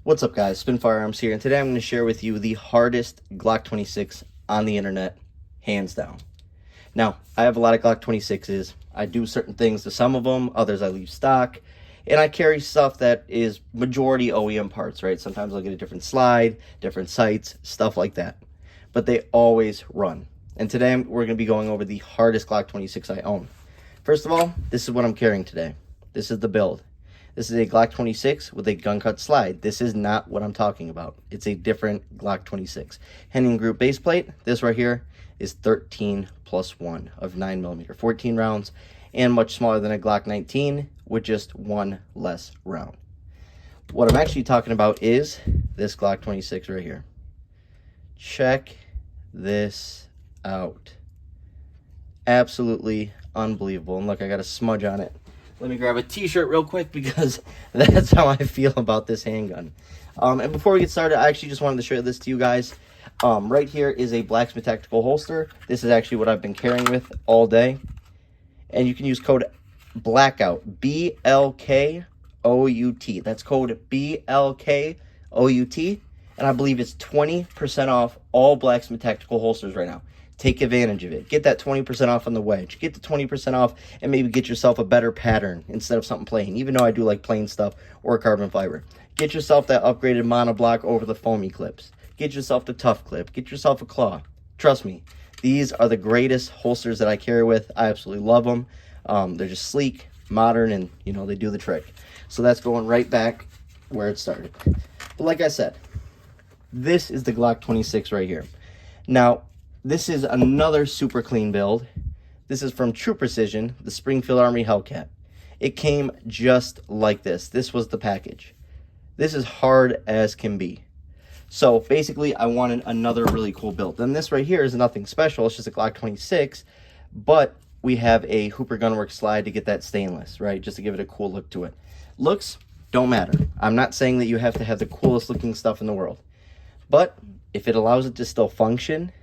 What's up, guys? Spin Firearms here, and today I'm going to share with you the hardest Glock 26 on the internet, hands down. Now, I have a lot of Glock 26s. I do certain things to some of them, others I leave stock, and I carry stuff that is majority OEM parts, right? Sometimes I'll get a different slide, different sights, stuff like that. But they always run. And today we're going to be going over the hardest Glock 26 I own. First of all, this is what I'm carrying today. This is the build. This is a Glock 26 with a gun cut slide. This is not what I'm talking about. It's a different Glock 26. Henning Group base plate. This right here is 13 plus 1 of 9mm, 14 rounds, and much smaller than a Glock 19 with just one less round. What I'm actually talking about is this Glock 26 right here. Check this out. Absolutely unbelievable. And look, I got a smudge on it. Let me grab a t-shirt real quick because that's how I feel about this handgun. And before we get started, I actually just wanted to show this to you guys. Right here is a Blacksmith Tactical holster. This is actually what I've been carrying with all day. And you can use code BLACKOUT, B-L-K-O-U-T. That's code B-L-K-O-U-T. And I believe it's 20% off all Blacksmith Tactical holsters right now. Take advantage of it. Get that 20% off on the wedge. Get the 20% off and maybe get yourself a better pattern instead of something plain, even though I do like plain stuff or carbon fiber. Get yourself that upgraded monoblock over the foamy clips. Get yourself the tough clip. Get yourself a claw. Trust me, these are the greatest holsters that I carry with. I absolutely love them. They're just sleek, modern, and, you know, they do the trick. So that's going right back where it started. But like I said, this is the Glock 26 right here. Now, this is another super clean build. This is from True Precision, the Springfield Armory Hellcat. It came just like this. This was the package. This is hard as can be. So basically, I wanted another really cool build. And this right here is nothing special. It's just a Glock 26. But we have a Hooper Gunworks slide to get that stainless, right? Just to give it a cool look to it. Looks don't matter. I'm not saying that you have to have the coolest looking stuff in the world. But if it allows it to still function,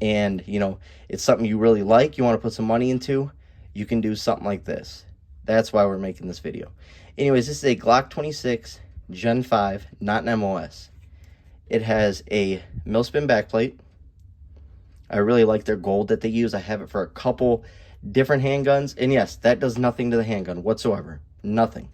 and, you know, it's something you really like, you want to put some money into, you can do something like this. That's why we're making this video. Anyways, this is a Glock 26 Gen 5, not an MOS. It has a millspin backplate. I really like their gold that they use. I have it for a couple different handguns. And yes, that does nothing to the handgun whatsoever. Nothing.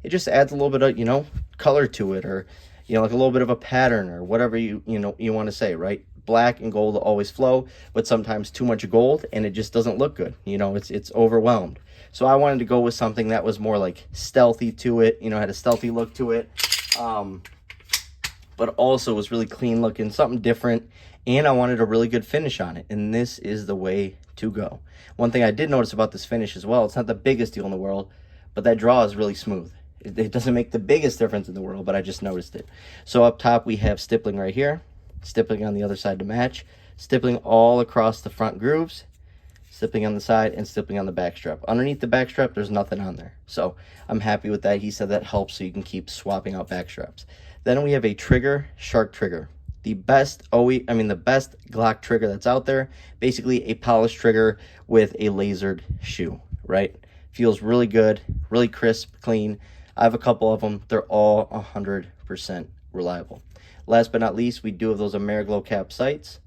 It just adds a little bit of, you know, color to it, or, you know, like a little bit of a pattern, or whatever you want to say, right? Black and gold always flow, but sometimes too much gold and it just doesn't look good. You know, it's overwhelmed. So I wanted to go with something that was more like stealthy to it, you know, had a stealthy look to it, but also was really clean looking, something different, and I wanted a really good finish on it, and this is the way to go. One thing I did notice about this finish as well, it's not the biggest deal in the world, but that draw is really smooth. It doesn't make the biggest difference in the world, but I just noticed it. So up top we have stippling right here, stippling on the other side to match, stippling all across the front grooves, stippling on the side, and stippling on the back strap. Underneath the back strap, there's nothing on there. So I'm happy with that. He said that helps so you can keep swapping out back straps. Then we have a trigger, shark trigger. The best Glock trigger that's out there. Basically a polished trigger with a lasered shoe, right? Feels really good, really crisp, clean. I have a couple of them. They're all 100% reliable. Last but not least, we do have those Ameriglow cap sights.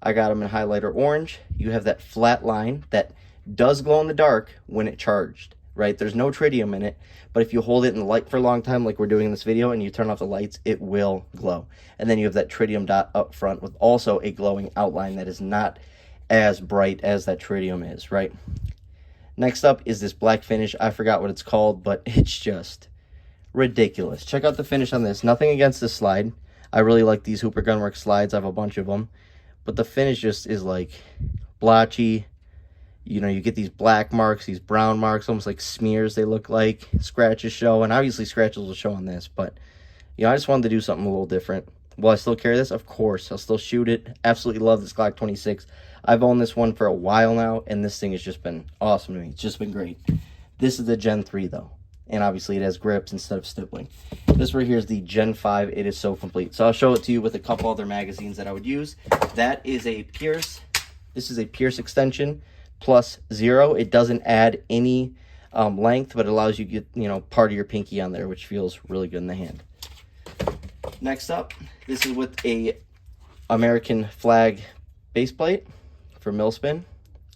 I got them in highlighter orange. You have that flat line that does glow in the dark when it charged, right? There's no tritium in it, but if you hold it in the light for a long time, like we're doing in this video, and you turn off the lights, it will glow. And then you have that tritium dot up front with also a glowing outline that is not as bright as that tritium is, right? Next up is this black finish. I forgot what it's called, but it's just ridiculous. Check out the finish on this. Nothing against this slide. I really like these Hooper Gunworks slides. I have a bunch of them. But the finish just is like blotchy. You know, you get these black marks, these brown marks, almost like smears they look like. Scratches show, and obviously scratches will show on this. But, you know, I just wanted to do something a little different. Will I still carry this? Of course. I'll still shoot it. Absolutely love this Glock 26. I've owned this one for a while now, and this thing has just been awesome to me. It's just been great. This is the Gen 3, though. And obviously it has grips instead of stippling. This right here is the Gen 5. It is so complete. So I'll show it to you with a couple other magazines that I would use. That is a Pierce. This is a Pierce extension plus 0. It doesn't add any length, but it allows you to get, you know, part of your pinky on there, which feels really good in the hand. Next up, this is with a American flag base plate for mill spin.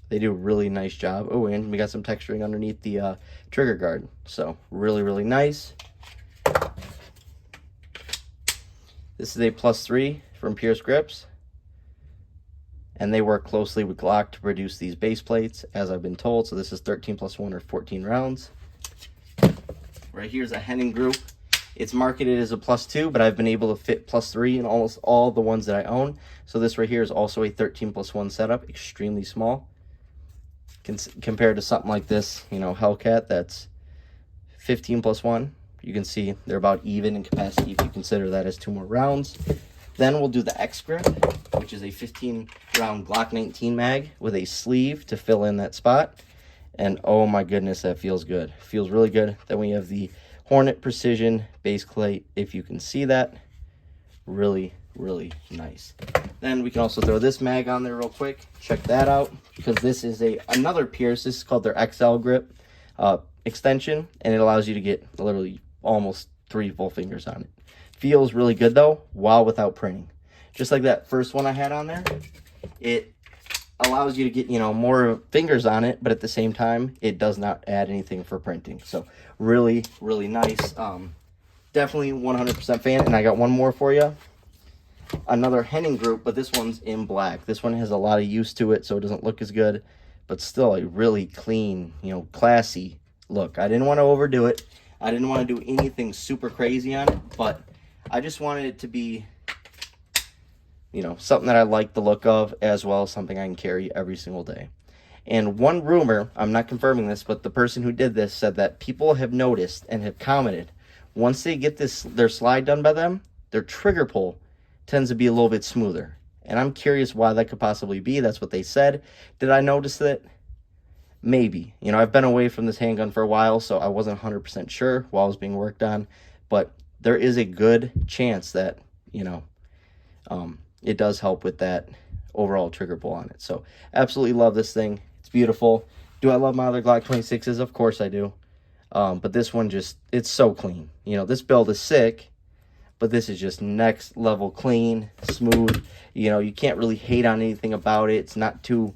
They do a really nice job. Oh, and we got some texturing underneath the trigger guard. So really, really nice. This is a +3 from Pierce Grips. And they work closely with Glock to produce these base plates, as I've been told. So this is 13 + 1 or 14 rounds. Right here's a Henning group. It's marketed as a +2, but I've been able to fit +3 in almost all the ones that I own. So this right here is also a 13 + 1 setup, extremely small. Compared to something like this, you know, Hellcat, that's 15 + 1. You can see they're about even in capacity if you consider that as 2 more rounds. Then we'll do the X grip, which is a 15-round Glock 19 mag with a sleeve to fill in that spot. And oh my goodness, that feels good. Feels really good. Then we have the Hornet Precision base plate, if you can see that. Really, really nice. Then we can also throw this mag on there real quick. Check that out, because this is another Pierce. This is called their XL grip extension, and it allows you to get literally almost 3 full fingers on it. Feels really good though, while without printing. Just like that first one I had on there, it allows you to get, you know, more fingers on it, but at the same time, it does not add anything for printing. So really, really nice. Definitely 100% fan. And I got one more for you. Another Henning group, but this one's in black. This one has a lot of use to it, so it doesn't look as good, but still a really clean, you know, classy look. I didn't want to overdo it. I didn't want to do anything super crazy on it, but I just wanted it to be, you know, something that I like the look of, as well as something I can carry every single day. And one rumor, I'm not confirming this, but the person who did this said that people have noticed and have commented, once they get their slide done by them, their trigger pull tends to be a little bit smoother. And I'm curious why that could possibly be. That's what they said. Did I notice that? Maybe. You know, I've been away from this handgun for a while, so I wasn't 100% sure while it was being worked on. But there is a good chance that, you know, it does help with that overall trigger pull on it. So absolutely love this thing. It's beautiful. Do I love my other Glock 26s? Of course I do. But this one just, it's so clean. You know, this build is sick, but this is just next level clean, smooth. You know, you can't really hate on anything about it. It's not too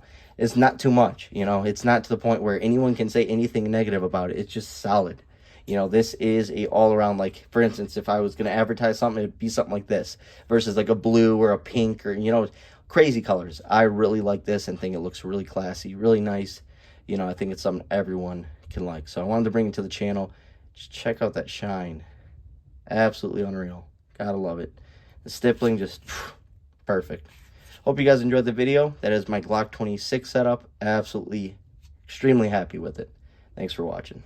much. You know, it's not to the point where anyone can say anything negative about it. It's just solid. You know, this is a all-around, like, for instance, if I was going to advertise something, it'd be something like this versus like a blue or a pink or, you know, crazy colors. I really like this and think it looks really classy, really nice. You know, I think it's something everyone can like. So I wanted to bring it to the channel. Just check out that shine. Absolutely unreal. Gotta love it. The stippling just perfect. Hope you guys enjoyed the video. That is my Glock 26 setup. Absolutely extremely happy with it. Thanks for watching.